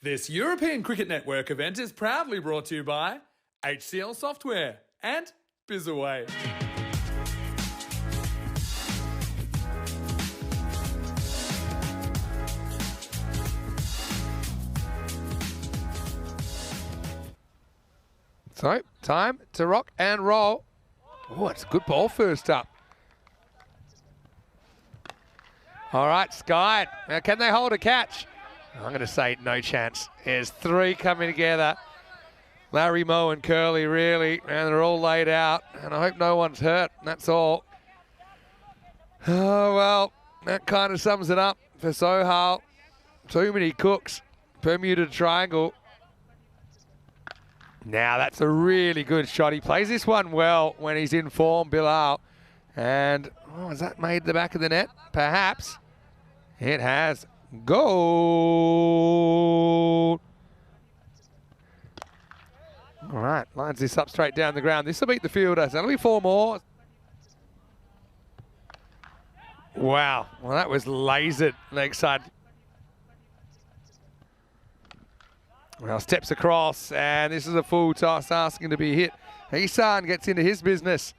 This European Cricket Network event is proudly brought to you by HCL Software and Bizaway. So, time to rock and roll. Oh, it's a good ball first up. All right, Sky. Now, can they hold a catch? I'm going to say no chance. There's three coming together. Larry, Mo and Curly, really, and they're all laid out. And I hope no one's hurt. That's all. Oh, well, that kind of sums it up for SOH. Too many cooks. Bermuda Triangle. Now, that's a really good shot. He plays this one well when he's in form, Bilal. And, oh, has that made the back of the net? Perhaps. It has. Goal. All right, lines this up straight down the ground. This will beat the fielder. So that'll be four more. Wow. Well, that was lasered leg side. Well, steps across, and this is a full toss asking to be hit. Isan gets into his business.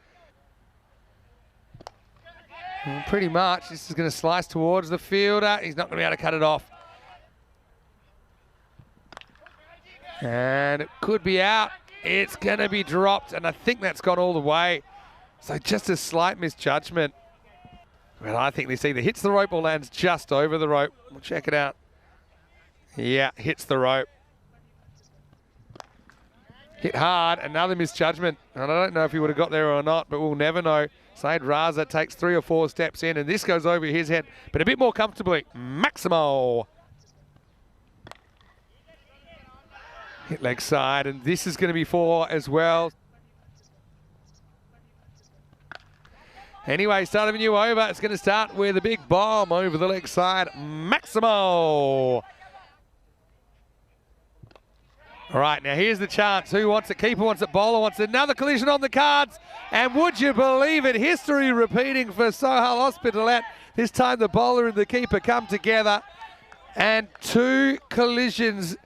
Well, pretty much, this is going to slice towards the fielder. He's not going to be able to cut it off. And it could be out. It's going to be dropped, and I think that's gone all the way. So just a slight misjudgment. Well, I think this either hits the rope or lands just over the rope. We'll check it out. Yeah, hits the rope. Hit hard, another misjudgment. And I don't know if he would have got there or not, but we'll never know. Said Raza takes 3 or 4 steps in, and this goes over his head, but a bit more comfortably. Maximo. Hit leg side, and this is going to be 4 as well. Anyway, start of a new over. It's going to start with a big bomb over the leg side. Maximo. All right, now here's the chance. Who wants it? Keeper wants it. Bowler wants it. Another collision on the cards. And would you believe it? History repeating for SOH Hospitalet. This time the bowler and the keeper come together. And 2 collisions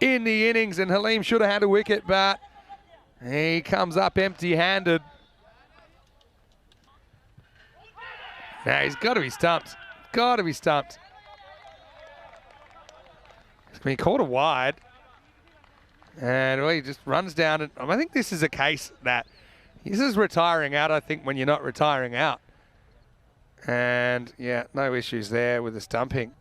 in the innings. And Halim should have had a wicket, but he comes up empty-handed. Now he's got to be stumped. Got to be stumped. He's going to be caught a wide. And well, he just runs down. And I think this is a case that this is retiring out, I think, when you're not retiring out. And, yeah, no issues there with the stumping.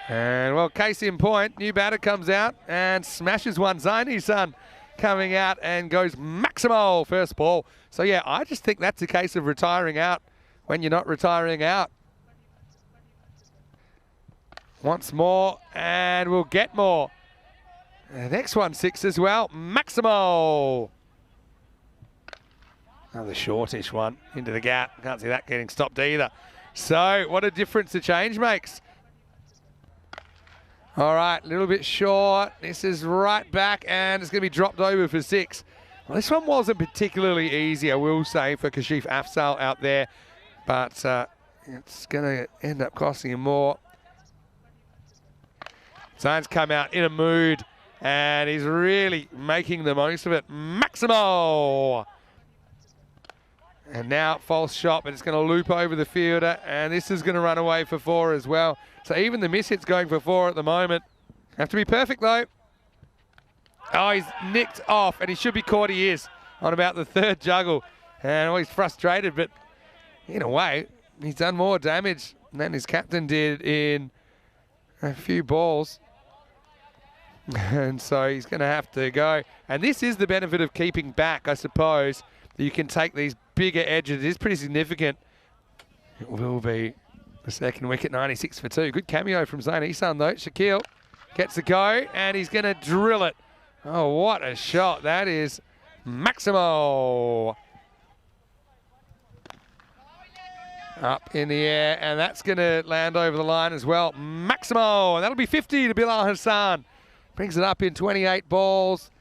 And, well, case in point, new batter comes out and smashes one. Zaini's son coming out and goes Maximo first ball. So, yeah, I just think that's a case of retiring out when you're not retiring out. Once more, and we'll get more. The next one, 6 as well. Maximo. Another shortish one into the gap. Can't see that getting stopped either. So, what a difference the change makes. All right, a little bit short. This is right back, and it's going to be dropped over for 6. Well, this one wasn't particularly easy, I will say, for Kashif Afzal out there. But it's going to end up costing him more. Zain's come out in a mood, and he's really making the most of it. Maximo! And now false shot, but it's going to loop over the fielder, and this is going to run away for 4 as well. So even the miss hit's going for 4 at the moment. Have to be perfect, though. Oh, he's nicked off, and he should be caught. He is on about the 3rd juggle. And he's frustrated, but in a way, he's done more damage than his captain did in a few balls. And so he's going to have to go. And this is the benefit of keeping back, I suppose. That you can take these bigger edges. It is pretty significant. It will be the 2nd wicket, 96 for 2. Good cameo from Zain Isan, though. Shaquille gets a go, and he's going to drill it. Oh, what a shot. That is Maximo. Up in the air, and that's going to land over the line as well. Maximo, and that'll be 50 to Bilal Hassan. Brings it up in 28 balls.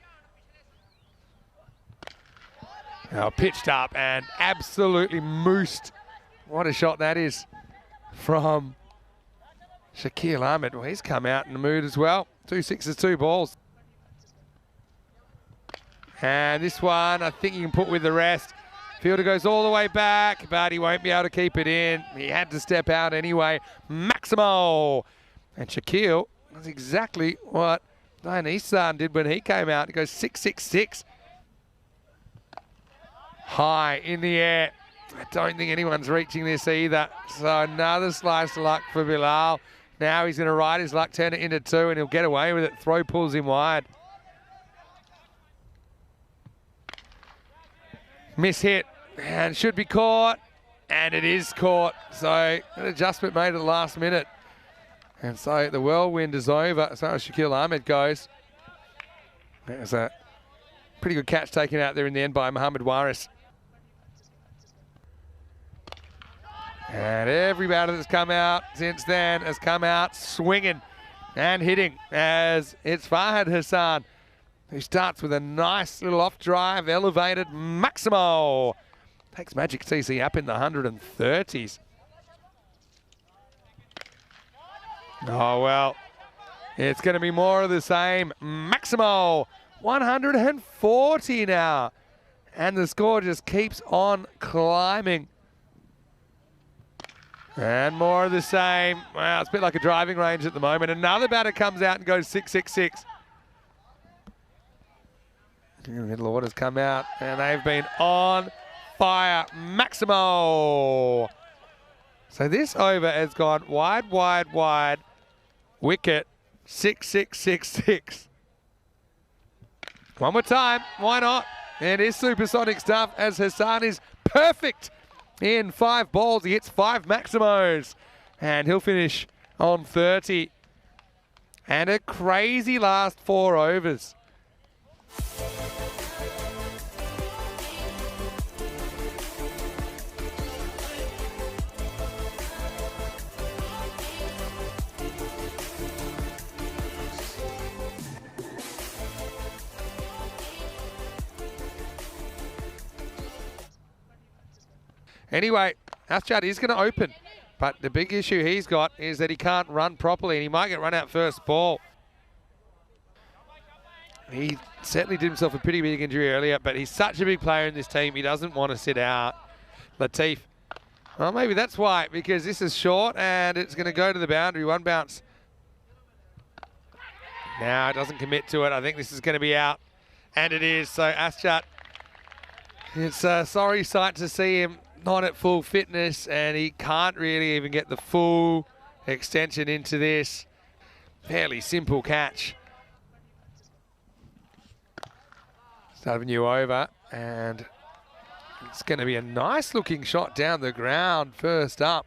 Oh, pitched up and absolutely moosed. What a shot that is from Shaquille Ahmed, well, he's come out in the mood as well. 2 sixes, 2 balls. And this one, I think you can put with the rest. Fielder goes all the way back, but he won't be able to keep it in. He had to step out anyway. Maximo! And Shaquille, that's exactly what Dionysan did when he came out. He goes 6-6-6. High in the air. I don't think anyone's reaching this either. So another slice of luck for Bilal. Now he's going to ride his luck, turn it into 2, and he'll get away with it. Throw pulls him wide. Miss hit, and should be caught, and it is caught. So an adjustment made at the last minute. And so the whirlwind is over as far as Shaquille Ahmed goes. There's a pretty good catch taken out there in the end by Mohamed Waris. And every batter that's come out since then has come out swinging and hitting, as it's Fahad Hassan, who starts with a nice little off drive, elevated Maximo. Takes Magic CC up in the 130s. Oh, well, it's going to be more of the same. Maximo, 140 now. And the score just keeps on climbing. And more of the same. Wow, it's a bit like a driving range at the moment. Another batter comes out and goes 6-6-6. Middle orders come out, and they've been on fire. Maximo. So this over has gone wide, wide, wide. Wicket, 6-6-6-6. One more time, why not? It is supersonic stuff, as Hassan is perfect in 5 balls. He hits 5 Maximos, and he'll finish on 30. And a crazy last 4 overs. Anyway, Asjad is going to open, but the big issue he's got is that he can't run properly, and he might get run out first ball. He certainly did himself a pretty big injury earlier, but he's such a big player in this team, he doesn't want to sit out. Latif, well, maybe that's why, because this is short and it's going to go to the boundary. 1 bounce. Now it doesn't commit to it. I think this is going to be out, and it is. So Asjad, it's a sorry sight to see him not at full fitness, and he can't really even get the full extension into this. Fairly simple catch. Start of a new over, and it's going to be a nice looking shot down the ground first up.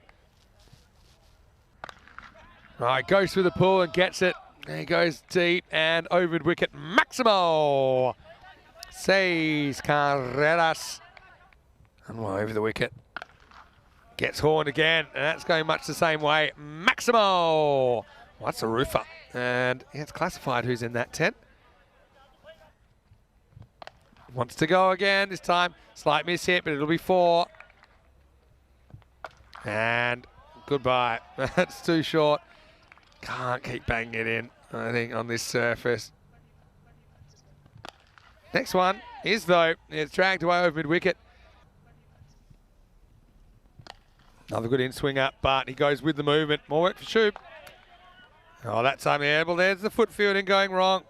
Right, goes through the pull and gets it. There he goes deep and over the wicket. Maximo! 6 carreras. And well over the wicket. Gets horned again, and that's going much the same way. Maximo! Well, that's a roofer. And it's classified who's in that tent. Wants to go again this time. Slight miss hit, but it'll be 4. And goodbye. That's too short. Can't keep banging it in, I think, on this surface. Next one is, though, it's dragged away over mid-wicket. Another good in-swinger, but he goes with the movement. More work for Shoup. Oh, that time the well, there's the foot fielding going wrong.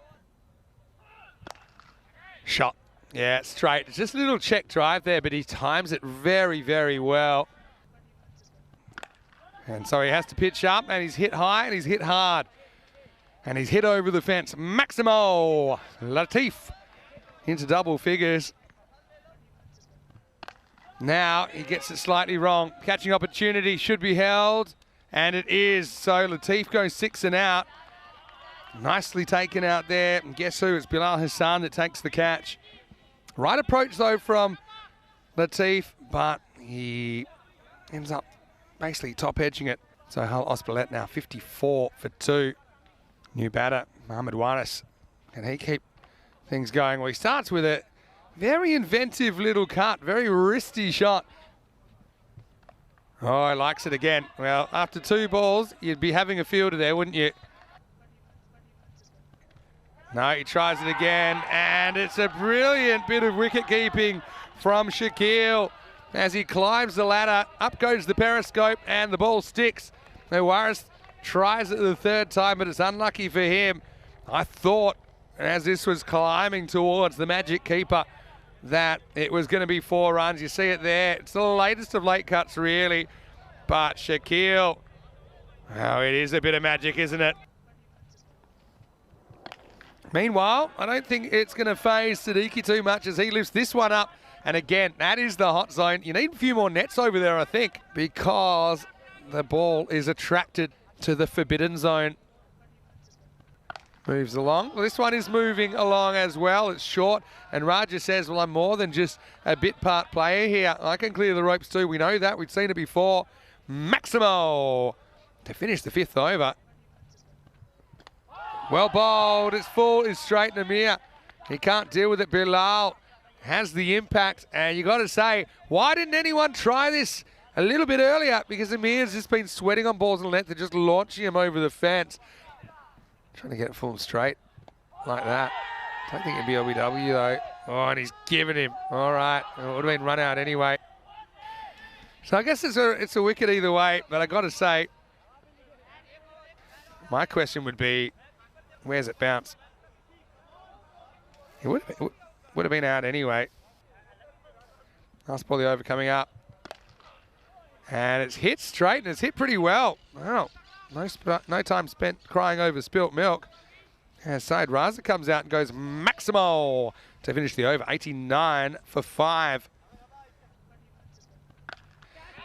Shot. Yeah, straight. It's just a little check drive there, but he times it very, very well. And so he has to pitch up, and he's hit high, and he's hit hard. And he's hit over the fence. Maximo Latif into double figures. Now he gets it slightly wrong. Catching opportunity should be held, and it is. So Latif goes 6 and out. Nicely taken out there. And guess who? It's Bilal Hassan that takes the catch. Right approach, though, from Latif, but he ends up basically top edging it. So Hull Ospolet now 54 for 2. New batter, Mohamed Waris. Can he keep things going? Well, he starts with a very inventive little cut, very wristy shot. Oh, he likes it again. Well, after 2 balls, you'd be having a fielder there, wouldn't you? No, he tries it again, and it's a brilliant bit of wicket keeping from Shaquille. As he climbs the ladder, up goes the periscope, and the ball sticks. Now, Warris tries it the 3rd time, but it's unlucky for him. I thought, as this was climbing towards the magic keeper, that it was going to be 4 runs. You see it there. It's the latest of late cuts, really. But Shaquille, oh, it is a bit of magic, isn't it? Meanwhile, I don't think it's going to faze Siddiqui too much as he lifts this one up. And again, that is the hot zone. You need a few more nets over there, I think, because the ball is attracted to the forbidden zone. Moves along. Well, this one is moving along as well. It's short. And Raja says, well, I'm more than just a bit part player here. I can clear the ropes too. We know that. We've seen it before. Maximo to finish the 5th over. Well bowled. It's full. It's straight in Amir. He can't deal with it. Bilal has the impact. And you got to say, why didn't anyone try this a little bit earlier? Because Amir's just been sweating on balls and length and just launching him over the fence. Trying to get it full and straight like that. Don't think it'd be LBW though. Oh, and he's giving him. All right. It would have been run out anyway. So I guess it's a wicket either way. But I got to say, my question would be, where's it bounce? It would have been out anyway. Last ball, the over coming up. And it's hit straight, and it's hit pretty well. Wow, no time spent crying over spilt milk. As Syed Raza comes out and goes Maximo to finish the over, 89 for 5.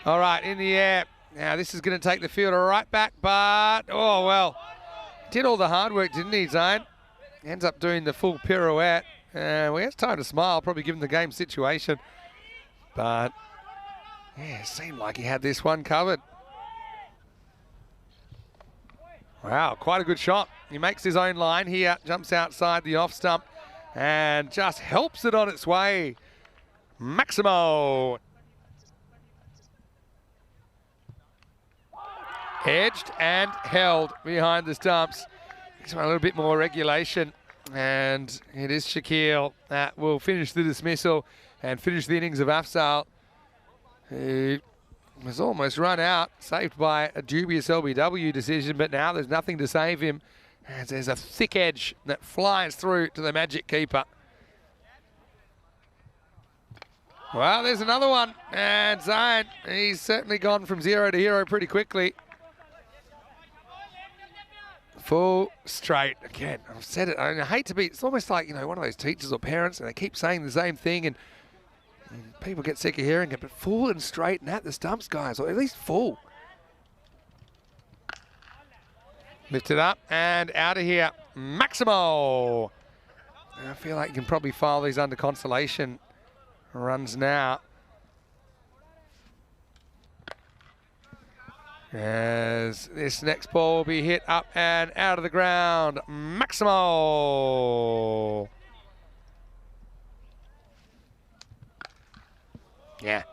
All right, in the air. Now this is going to take the fielder right back, but, oh, well. Did all the hard work, didn't he, Zane? Ends up doing the full pirouette. Well, he has time to smile, probably given the game situation. But, yeah, it seemed like he had this one covered. Wow, quite a good shot. He makes his own line here, jumps outside the off stump, and just helps it on its way. Maximo. Edged and held behind the stumps. Gives him a little bit more regulation. And it is Shaquille that will finish the dismissal and finish the innings of Afzal, who was almost run out, saved by a dubious LBW decision, but now there's nothing to save him, as there's a thick edge that flies through to the magic keeper. Well, there's another one, and Zane, he's certainly gone from 0 to hero pretty quickly. Full straight again. I've said it. I hate to be. It's almost like, you know, one of those teachers or parents, and they keep saying the same thing, and people get sick of hearing it. But full and straight and at the stumps, guys, or at least full. Lift it up and out of here, Maximo. I feel like you can probably file these under consolation runs now. As this next ball will be hit up and out of the ground. Maximo. Yeah.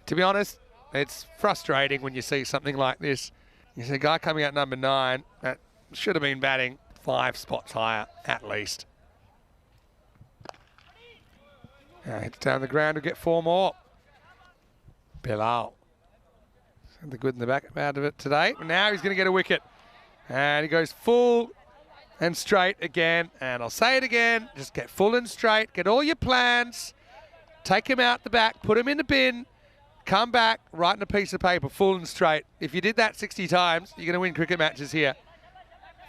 To be honest, it's frustrating when you see something like this. You see a guy coming out number 9 that should have been batting 5 spots higher at least. Now hits down the ground to get 4 more. Bilal. The good in the back out of it today. Now he's going to get a wicket. And he goes full and straight again. And I'll say it again. Just get full and straight. Get all your plans. Take him out the back. Put him in the bin. Come back. Write in a piece of paper. Full and straight. If you did that 60 times, you're going to win cricket matches here.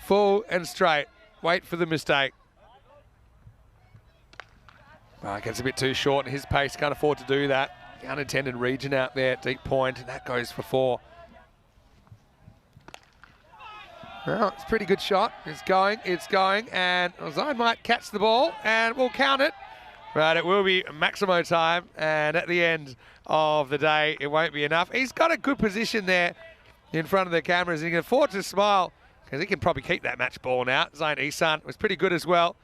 Full and straight. Wait for the mistake. Well, it gets a bit too short in his pace. Can't afford to do that. The unintended region out there, deep point, and that goes for 4. Well, it's a pretty good shot. It's going, and Zine might catch the ball, and we'll count it. But it will be Maximo time, and at the end of the day, it won't be enough. He's got a good position there in front of the cameras. He can afford to smile, because he can probably keep that match ball now. Zine Isan was pretty good as well.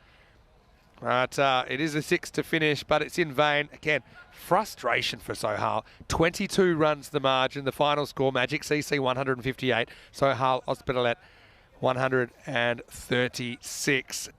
But it is a 6 to finish, but it's in vain. Again, frustration for Sohal. 22 runs the margin. The final score, Magic CC 158. Sohal Hospital at 136.